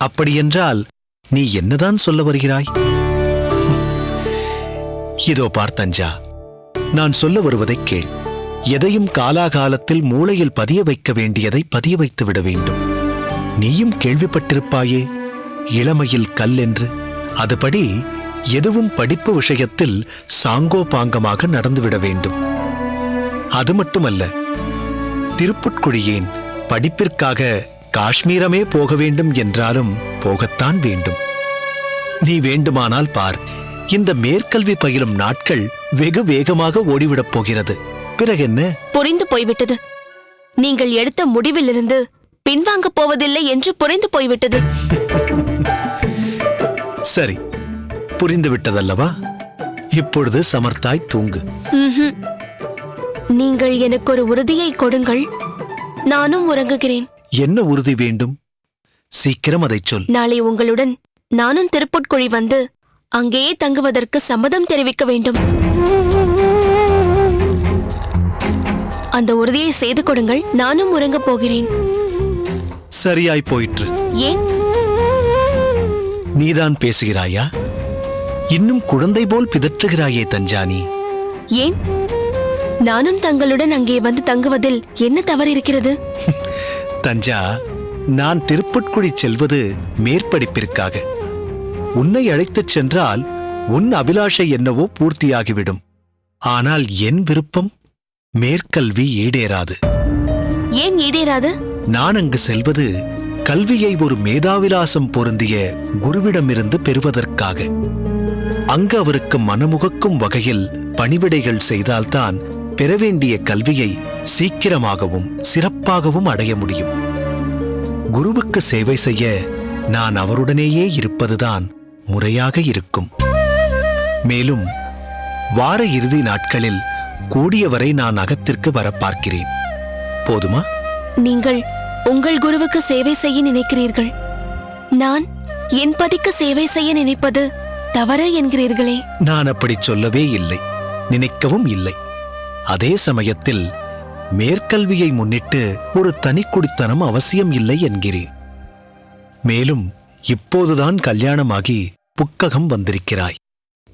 அப்படியென்றால் நீ என்னதான் சொல்ல வருகிறாய்? இதோ பார்த்தஞ்சா, நான் சொல்ல வருவதைக் கேள். எதையும் காலாகாலத்தில் மூளையில் பதிய வைக்க வேண்டியதை பதிய வைத்து விட வேண்டும். நீயும் கேள்விப்பட்டிருப்பாயே, இளமையில் கல் என்று. அதுபடி எதுவும் படிப்பு விஷயத்தில் சாங்கோபாங்கமாக நடந்துவிட வேண்டும். அது மட்டுமல்ல, திருப்புட்குழியேன் படிப்பிற்காக காஷ்மீரமே போக வேண்டும் என்றாலும் போகத்தான் வேண்டும். நீ வேண்டுமானால் பார், இந்த மேற்கல்வி பயிலும் நாட்கள் வெகு வேகமாக ஓடிவிடப் போகிறது. பிறகென்ன? புரிந்து போய்விட்டது. நீங்கள் எடுத்த முடிவிலிருந்து பின்வாங்கப் போவதில்லை என்று புரிந்து போய்விட்டது. சரி, புரிந்துவிட்டதல்லவா? இப்பொழுது சமர்த்தாய் தூங்கு. நீங்கள் எனக்கு ஒரு உறுதியை கொடுங்கள், நானும் உறங்குகிறேன். என்ன உறுதி வேண்டும்? சீக்கிரம் அதைச் சொல். நாளை உங்களுடன் நானும் திருப்புட்குழி வந்து அங்கேயே தங்குவதற்கு சம்மதம் தெரிவிக்க வேண்டும். அந்த உறுதியை செய்து கொடுங்கள், நானும் உறங்கப் போகிறேன். சரியாய் போயிற்று. ஏன்? நீதான் பேசுகிறாயா? இன்னும் குழந்தை போல் பிதற்றுகிறாயே தஞ்சானி. ஏன்? நானும் தங்களுடன் அங்கே வந்து தங்குவதில் என்ன தவறு இருக்கிறது? தஞ்சா, நான் திருப்புட்குழி செல்வது மேற்படிப்பிற்காக. உன்னை அழைத்துச் சென்றால் உன் அபிலாஷை என்னவோ பூர்த்தியாகிவிடும். ஆனால் என் விருப்பம் மேற்கல்வி ஈடேறாது. ஏன் ஈடேறாது? நான் அங்கு செல்வது கல்வியை ஒரு மேதாவிலாசம் பொருந்திய குருவிடமிருந்து பெறுவதற்காக. அங்கு அவருக்கு மனமுகக்கும் வகையில் பணிவிடைகள் செய்தால்தான் பெற வேண்டிய கல்வியை சீக்கிரமாகவும் சிறப்பாகவும் அடைய முடியும். குருவுக்கு சேவை செய்ய நான் அவருடனேயே இருப்பதுதான் முறையாக இருக்கும். மேலும் வார இறுதி நாட்களில் கூடியவரை நான் அகத்திற்கு வர பார்க்கிறேன். போதுமா? நீங்கள் உங்கள் குருவுக்கு சேவை செய்ய நினைக்கிறீர்கள், நான் என் பதிக்கு சேவை செய்ய நினைப்பது தவறு என்கிறீர்களே. நான் அப்படி சொல்லவே இல்லை, நினைக்கவும் இல்லை. அதே சமயத்தில் மேற்கல்வியை முன்னிட்டு ஒரு தனிக்குடித்தனம் அவசியம் இல்லை என்கிறேன். மேலும் இப்போதுதான் கல்யாணமாகி புக்ககம் வந்திருக்கிறாய்.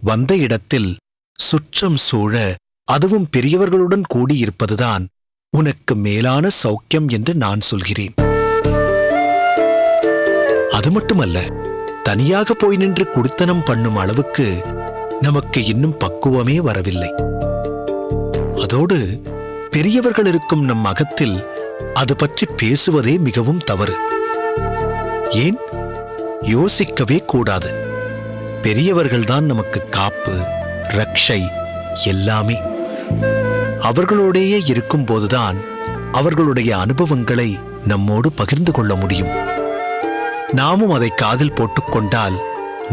வந்த இடத்தில் சுற்றம் சூழ, அதுவும் பெரியவர்களுடன் கூடியிருப்பதுதான் உனக்கு மேலான சௌக்கியம் என்று நான் சொல்கிறேன். அது மட்டுமல்ல, தனியாக போய் நின்று குடித்தனம் பண்ணும் அளவுக்கு நமக்கு இன்னும் பக்குவமே வரவில்லை. அதோடு பெரியவர்கள் இருக்கும் நம் அகத்தில் அது பற்றி பேசுவதே மிகவும் தவறு. ஏன்? யோசிக்கவே கூடாது. பெரியவர்கள்தான் நமக்கு காப்பு, ரக்ஷை எல்லாமே. அவர்களோடேயே இருக்கும்போதுதான் அவர்களுடைய அனுபவங்களை நம்மோடு பகிர்ந்து கொள்ள முடியும். நாமும் அதை காதில் போட்டுக்கொண்டால்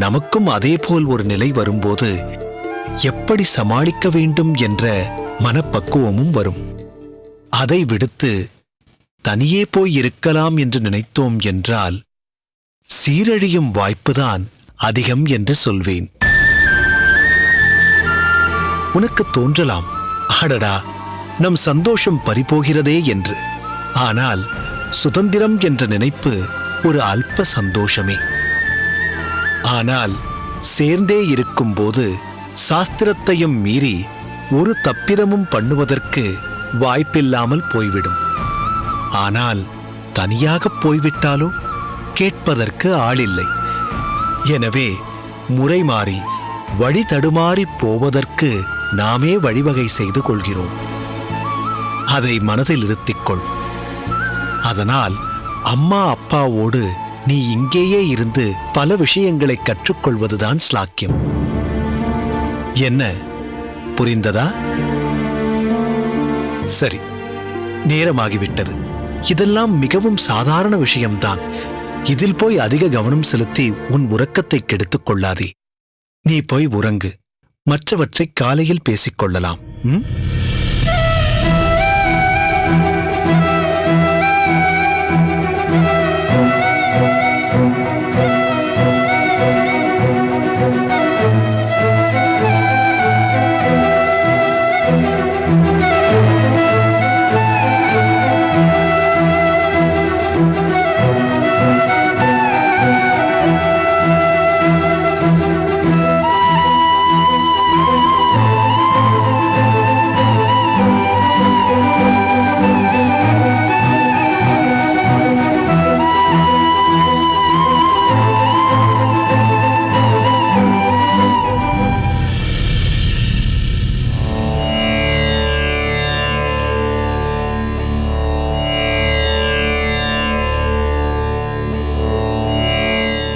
நமக்கும் அதேபோல் ஒரு நிலை வரும்போது எப்படி சமாளிக்க வேண்டும் என்ற மனப்பக்குவமும் வரும். அதை விடுத்து தனியே போய் இருக்கலாம் என்று நினைத்தோம் என்றால் சீரழியும் வாய்ப்புதான் அதிகம் என்று சொல்வேன். உனக்கு தோன்றலாம், அடடா, நம் சந்தோஷம் பறிபோகிறதே என்று. ஆனால் சுதந்திரம் என்ற நினைப்பு ஒரு அல்ப சந்தோஷமே. ஆனால் சேர்ந்தே இருக்கும்போது சாஸ்திரத்தையும் மீறி ஒரு தப்பிதமும் பண்ணுவதற்கு வாய்ப்பில்லாமல் போய்விடும். ஆனால் தனியாகப் போய்விட்டாலோ கேட்பதற்கு ஆளில்லை. எனவே முறை மாறி வழி தடுமாறி போவதற்கு நாமே வழிவகை செய்து கொள்கிறோம். அதை மனதில் இருத்திக்கொள். அதனால் அம்மா அப்பாவோடு நீ இங்கேயே இருந்து பல விஷயங்களை கற்றுக்கொள்வதுதான் ஸ்லாக்கியம். என்ன, புரிந்ததா? சரி, நேரமாகிவிட்டது. இதெல்லாம் மிகவும் சாதாரண விஷயம்தான். இதில் போய் அதிக கவனம் செலுத்தி உன் உறக்கத்தை கெடுத்துக் கொள்ளாதே. நீ போய் உறங்கு. மற்றவற்றை காலையில் பேசிக்கொள்ளலாம்.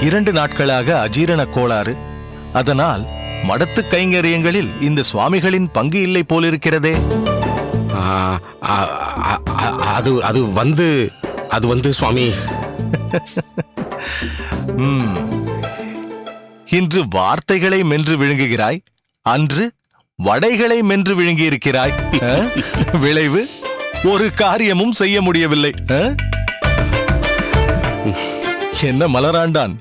2 நாட்களாக அஜீரண கோளாறு. அதனால் மடத்து கைங்கரியங்களில் இந்த சுவாமிகளின் பங்கு இல்லை போலிருக்கிறதே. அது வந்து சுவாமி, இன்று வார்த்தைகளை மென்று விழுங்குகிறாய், அன்று வடைகளை மென்று விழுங்கியிருக்கிறாய். விளைவு ஒரு காரியமும் செய்ய முடியவில்லை. என்ன மலராண்டான்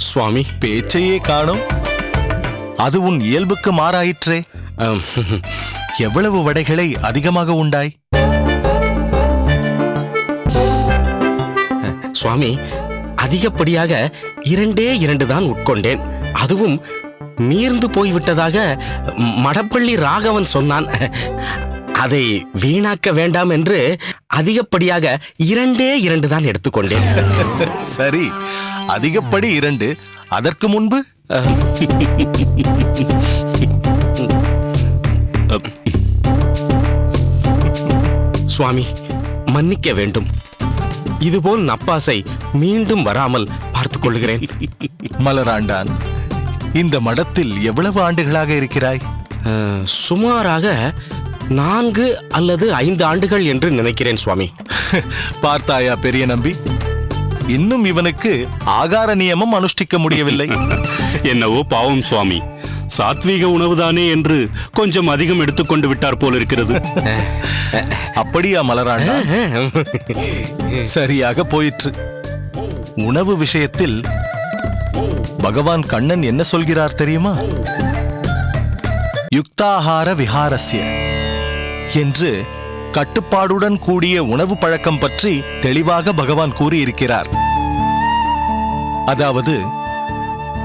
சுவாமி, பேச்சையே காணோம். அது உன் இயல்புக்கு மாறாயிற்றே. எவ்வளவு வடைகளை அதிகமாக உண்டாய்? சுவாமி, அதிகப்படியாக 2 தான் உட்கொண்டேன். அதுவும் மீர்ந்து போய்விட்டதாக மடப்பள்ளி ராகவன் சொன்னான். அதை வீணாக்க வேண்டாம் என்று அதிகப்படியாக 2 தான் எடுத்துக்கொண்டேன். சரி, அதிகப்படி 2. அதற்கு முன்பு சுவாமி, மன்னிக்க வேண்டும். இதுபோல் நப்பாசை மீண்டும் வராமல் பார்த்துக் கொள்கிறேன். மலராண்டான், இந்த மடத்தில் எவ்வளவு ஆண்டுகளாக இருக்கிறாய்? சுமாராக 4 அல்லது 5 ஆண்டுகள் என்று நினைக்கிறேன் சுவாமி. பார்த்தாயா பெரிய நம்பி, இன்னும் இவனுக்கு ஆகார நியமம் அனுஷ்டிக்க முடியவில்லை. என்னவோ பாவம் சுவாமி, சாத்வீக உணவுதானே என்று கொஞ்சம் அதிகம் எடுத்துக்கொண்டு விட்டார் போல் இருக்கிறது. அப்படியா மலராண்டா? சரியாக போயிற்று. உணவு விஷயத்தில் பகவான் கண்ணன் என்ன சொல்கிறார் தெரியுமா? யுக்தாஹார விஹாரஸ்ய என்று கட்டுப்பாடுடன் கூடிய உணவு பழக்கம் பற்றி தெளிவாக பகவான் கூறியிருக்கிறார். அதாவது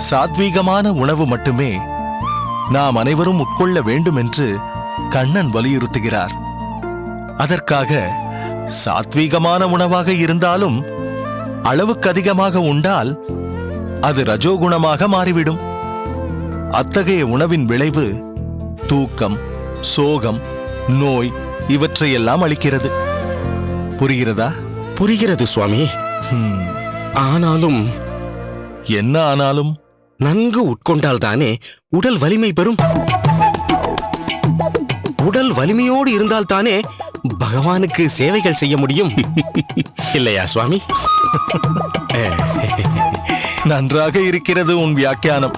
சாத்வீகமான உணவு மட்டுமே நாம் அனைவரும் உட்கொள்ள வேண்டும் என்று கண்ணன் வலியுறுத்துகிறார். அதற்காக சாத்வீகமான உணவாக இருந்தாலும் அளவுக்கு அதிகமாக உண்டால் அது ரஜோகுணமாக மாறிவிடும். அத்தகைய உணவின் விளைவு தூக்கம், சோகம், நோய் இவற்றையெல்லாம் அளிக்கிறது. புரிகிறதா? புரிகிறது சுவாமி. ஆனாலும் என்ன ஆனாலும்? நன்கு உட்கொண்டால் தானே உடல் வலிமை பெறும். உடல் வலிமையோடு இருந்தால் தானே பகவானுக்கு சேவைகள் செய்ய முடியும். இல்லையா சுவாமி? நன்றாக இருக்கிறது உன் வியாக்கியானம்.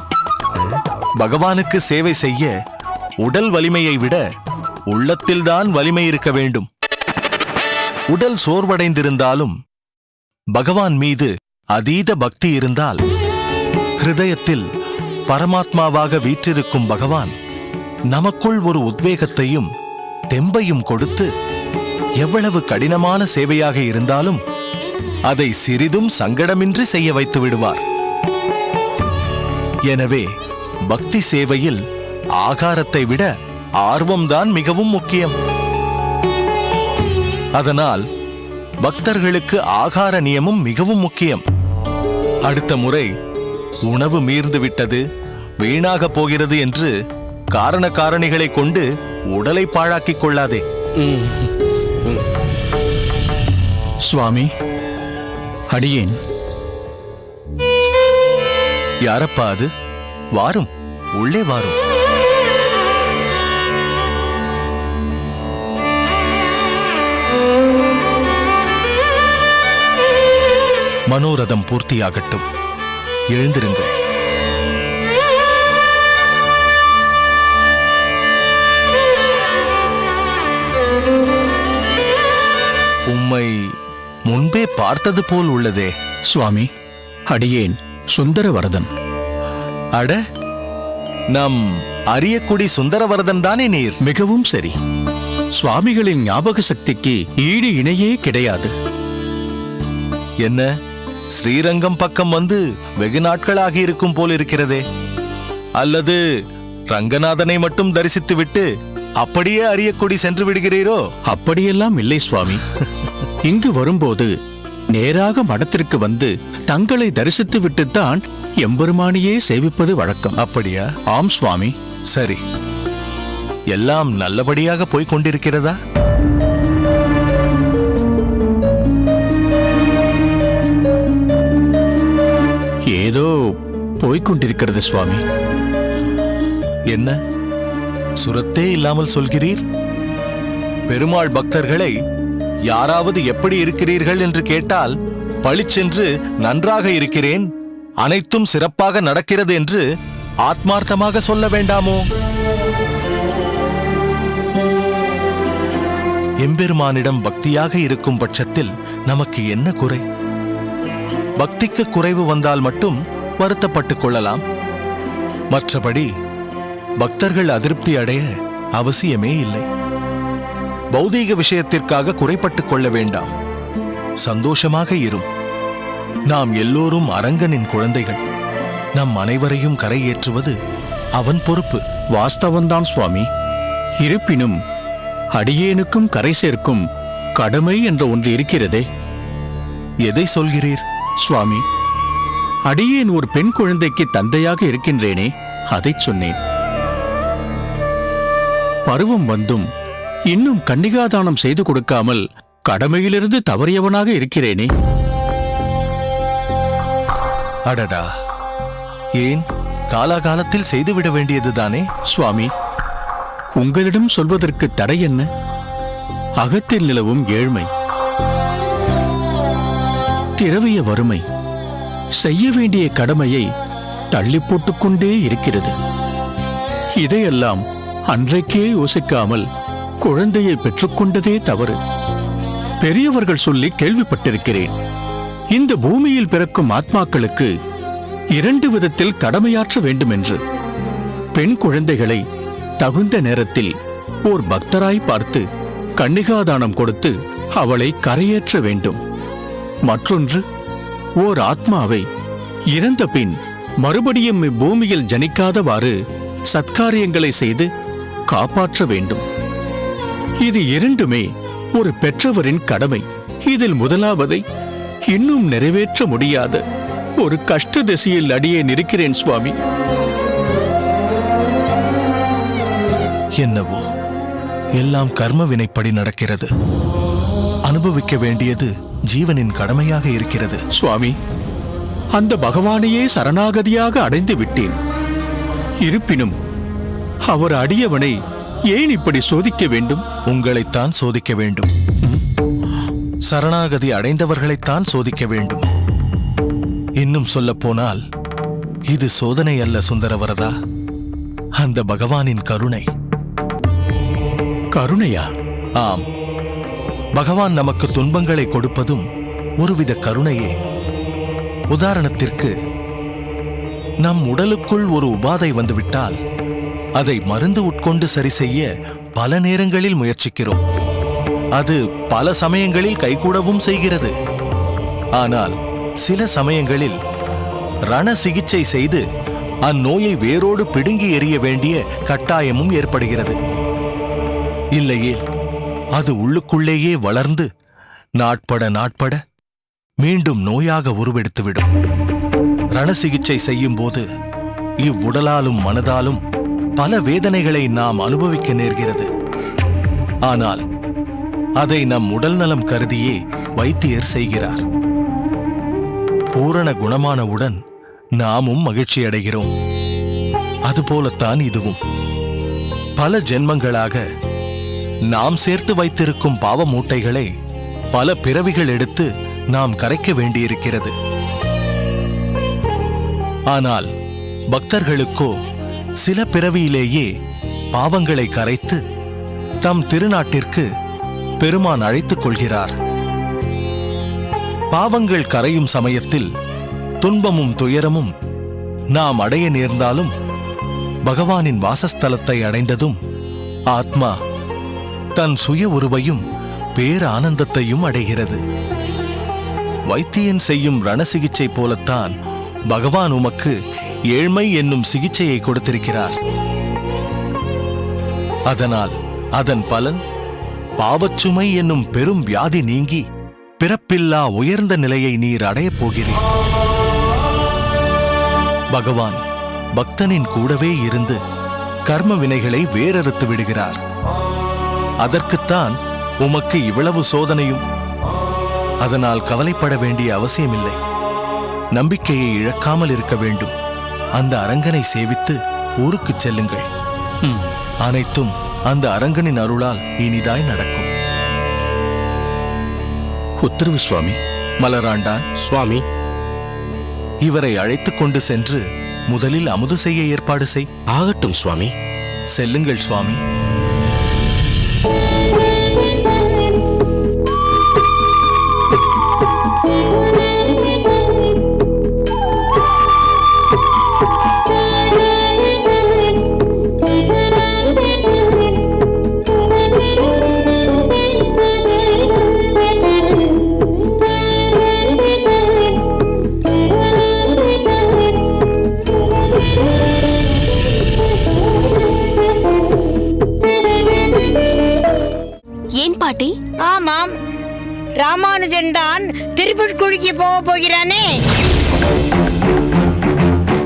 பகவானுக்கு சேவை செய்ய உடல் வலிமையை விட உள்ளத்தில்தான் வலிமை இருக்க வேண்டும். உடல் சோர்வடைந்திருந்தாலும் பகவான் மீது அதீத பக்தி இருந்தால் ஹிருதயத்தில் பரமாத்மாவாக வீற்றிருக்கும் பகவான் நமக்குள் ஒரு உத்வேகத்தையும் தெம்பையும் கொடுத்து எவ்வளவு கடினமான சேவையாக இருந்தாலும் அதை சிறிதும் சங்கடமின்றி செய்ய வைத்து விடுவார். எனவே பக்தி சேவையில் ஆகாரத்தை விட ஆர்வம்தான் மிகவும் முக்கியம். அதனால் பக்தர்களுக்கு ஆகார நியமம் மிகவும் முக்கியம். அடுத்த முறை உணவு மீர்ந்து விட்டது, வீணாக போகிறது என்று காரண காரணிகளை கொண்டு உடலை பாழாக்கிக் கொள்ளாதே. சுவாமி, அடியேன். யாரப்பா அது? வாரும், உள்ளே வாரும். மனோரதம் பூர்த்தியாகட்டும். எழுந்திருங்கள். உம்மை முன்பே பார்த்தது போல் உள்ளதே. சுவாமி, அடியேன் சுந்தரவரதன். அட, நம் அரியக்குடி சுந்தரவரதன் தானே நீர்? மிகவும் சரி. சுவாமிகளின் ஞாபக சக்திக்கு ஈடு இணையே கிடையாது. என்ன, ஸ்ரீரங்கம் பக்கம் வந்து வெகு நாட்களாகி இருக்கும் போல் இருக்கிறதே. அல்லது ரங்கநாதனை மட்டும் தரிசித்துவிட்டு அப்படியே அரியக்குடி சென்று விடுகிறீரோ? அப்படியெல்லாம் இல்லை சுவாமி. இங்கு வரும்போது நேராக மடத்திற்கு வந்து தங்களை தரிசித்து விட்டுத்தான் எம்பெருமானியே சேவிப்பது வழக்கம். அப்படியா? ஆம் சுவாமி. சரி, எல்லாம் நல்லபடியாக போய்க் கொண்டிருக்கிறதா? ஏதோ போய்க்கொண்டிருக்கிறது சுவாமி. என்ன சுரத்தே இல்லாமல் சொல்கிறீர்? பெருமாள் பக்தர்களை யாராவது எப்படி இருக்கிறீர்கள் என்று கேட்டால் பளிச்சென்று நன்றாக இருக்கிறேன், அனைத்தும் சிறப்பாக நடக்கிறது என்று ஆத்மார்த்தமாக சொல்ல வேண்டாமோ? எம்பெருமானிடம் பக்தியாக இருக்கும் பட்சத்தில் நமக்கு என்ன குறை? பக்திக்கு குறைவு வந்தால் மட்டும் வருத்தப்பட்டுக் கொள்ளலாம். மற்றபடி பக்தர்கள் அதிருப்தி அடைய அவசியமே இல்லை. பௌதீக விஷயத்திற்காக குறைப்பட்டுக் கொள்ள வேண்டாம். சந்தோஷமாக இரும். நாம் எல்லோரும் அரங்கனின் குழந்தைகள். நம் அனைவரையும் கரையேற்றுவது அவன் பொறுப்பு. வாஸ்தவன்தான் சுவாமி. இருப்பினும் அடியேனுக்கும் கரை சேர்க்கும் கடமை என்ற ஒன்று இருக்கிறதே. எதை சொல்கிறீர்? சுவாமி, அடியேன் ஒரு பெண் குழந்தைக்கு தந்தையாக இருக்கின்றேனே, அதைச் சொன்னேன். பருவம் வந்தும் இன்னும் கன்னிகாதானம் செய்து கொடுக்காமல் கடமையிலிருந்து தவறியவனாக இருக்கிறேனே. அடடா, ஏன் காலாகாலத்தில் செய்துவிட வேண்டியதுதானே? சுவாமி, உங்களிடம் சொல்வதற்கு தடை என்ன? அகத்தில் நிலவும் ஏழ்மை, திரவிய வறுமை செய்ய வேண்டிய கடமையை தள்ளி போட்டுக்கொண்டே இருக்கிறது. இதையெல்லாம் அன்றைக்கே யோசிக்காமல் குழந்தையை பெற்றுக்கொண்டதே தவறு. பெரியவர்கள் சொல்லி கேள்விப்பட்டிருக்கிறேன். இந்த பூமியில் பிறக்கும் ஆத்மாக்களுக்கு 2 விதத்தில் கடமையாற்ற வேண்டும் என்று. பெண் குழந்தைகளை தகுந்த நேரத்தில் ஓர் பக்தராய் பார்த்து கன்னிகாதானம் கொடுத்து அவளை கரையேற்ற வேண்டும். மற்றொன்று, ஓர் ஆத்மாவை இறந்த பின் மறுபடியும் இப்பூமியில் ஜனிக்காதவாறு சத்காரியங்களை செய்து காப்பாற்ற வேண்டும். இது இரண்டுமே ஒரு பெற்றவரின் கடமை. இதில் முதலாவதை இன்னும் நிறைவேற்ற முடியாத ஒரு கஷ்ட திசையில் அடியேன் இருக்கிறேன் சுவாமி. என்னவோ எல்லாம் கர்ம வினைப்படி நடக்கிறது. அனுபவிக்க வேண்டியது ஜீவனின் கடமையாக இருக்கிறது. சுவாமி, அந்த பகவானையே சரணாகதியாக அடைந்து விட்டேன். இருப்பினும் அவர் அடியவனை ஏன் இப்படி சோதிக்க வேண்டும்? உங்களைத்தான் சோதிக்க வேண்டும். சரணாகதி அடைந்தவர்களைத்தான் சோதிக்க வேண்டும். இன்னும் சொல்லப் போனால் இது சோதனை அல்ல சுந்தரவரதா, அந்த பகவானின் கருணை. கருணையா? ஆம், பகவான் நமக்கு துன்பங்களை கொடுப்பதும் ஒருவித கருணையே. உதாரணத்திற்கு, நம் உடலுக்குள் ஒரு உபாதை வந்துவிட்டால் அதை மருந்து உட்கொண்டு சரி செய்ய பல நேரங்களில் முயற்சிக்கிறோம். அது பல சமயங்களில் கைகூடவும் செய்கிறது. ஆனால் சில சமயங்களில் ரண சிகிச்சை செய்து அந்நோயை வேரோடு பிடுங்கி எறிய வேண்டிய கட்டாயமும் ஏற்படுகிறது. இல்லையே அது உள்ளுக்குள்ளேயே வளர்ந்து நாட்பட மீண்டும் நோயாக உருவெடுத்துவிடும். ரண சிகிச்சை செய்யும் போது இவ்வுடலாலும் மனதாலும் பல வேதனைகளை நாம் அனுபவிக்க நேர்கிறது. ஆனால் அதை நம் உடல் நலம் கருதியே வைத்தியர் செய்கிறார். பூரண குணமானவுடன் நாமும் மகிழ்ச்சி அடைகிறோம். அதுபோலத்தான் இதுவும். பல ஜென்மங்களாக நாம் சேர்த்து வைத்திருக்கும் பாவ மூட்டைகளை பல பிறவிகள் எடுத்து நாம் கரைக்க வேண்டியிருக்கிறது. ஆனால் பக்தர்களுக்கோ சில பிறவியிலேயே பாவங்களை கரைத்து தம் திருநாட்டிற்கு பெருமான் அழைத்துக் கொள்கிறார். பாவங்கள் கரையும் சமயத்தில் துன்பமும் துயரமும் நாம் அடைய நேர்ந்தாலும் பகவானின் வாசஸ்தலத்தை அடைந்ததும் ஆத்மா தன் சுய உருவையும் பேர ஆனந்தத்தையும் அடைகிறது. வைத்தியன் செய்யும் ரண சிகிச்சை போலத்தான் பகவான் உமக்கு ஏழ்மை என்னும் சிகிச்சையை கொடுத்திருக்கிறார். அதனால் அதன் பலன் பாவச்சுமை என்னும் பெரும் வியாதி நீங்கி பிறப்பில்லா உயர்ந்த நிலையை நீர் அடையப் போகிறீர். பகவான் பக்தனின் கூடவே இருந்து கர்ம வினைகளை வேறறுத்து விடுகிறார். அதற்குத்தான் உமக்கு இவ்வளவு சோதனையும். அதனால் கவலைப்பட வேண்டிய அவசியமில்லை. நம்பிக்கையை இழக்காமல் இருக்க வேண்டும். அந்த அரங்கனை சேவித்து ஊருக்குச் செல்லுங்கள். அனைத்தும் அந்த அரங்கனின் அருளால் இனிதாய் நடக்கும். உத்தரவு சுவாமி. மலராண்டான், சுவாமி. இவரை அழைத்துக் கொண்டு சென்று முதலில் அமுது செய்ய ஏற்பாடு செய். ஆகட்டும் சுவாமி. செல்லுங்கள் சுவாமி. ஏன் பாட்டி? ஆமாம், ராமானுஜன் தான் திருப்புட்குழிக்கு போக போகிறானே.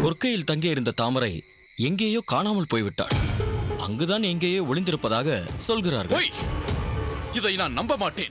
கொற்கையில் தங்கியிருந்த தாமரை எங்கேயோ காணாமல் போய்விட்டாள். அங்குதான் எங்கேயோ ஒளிந்திருப்பதாக சொல்கிறார்கள். இதை நான் நம்ப மாட்டேன்.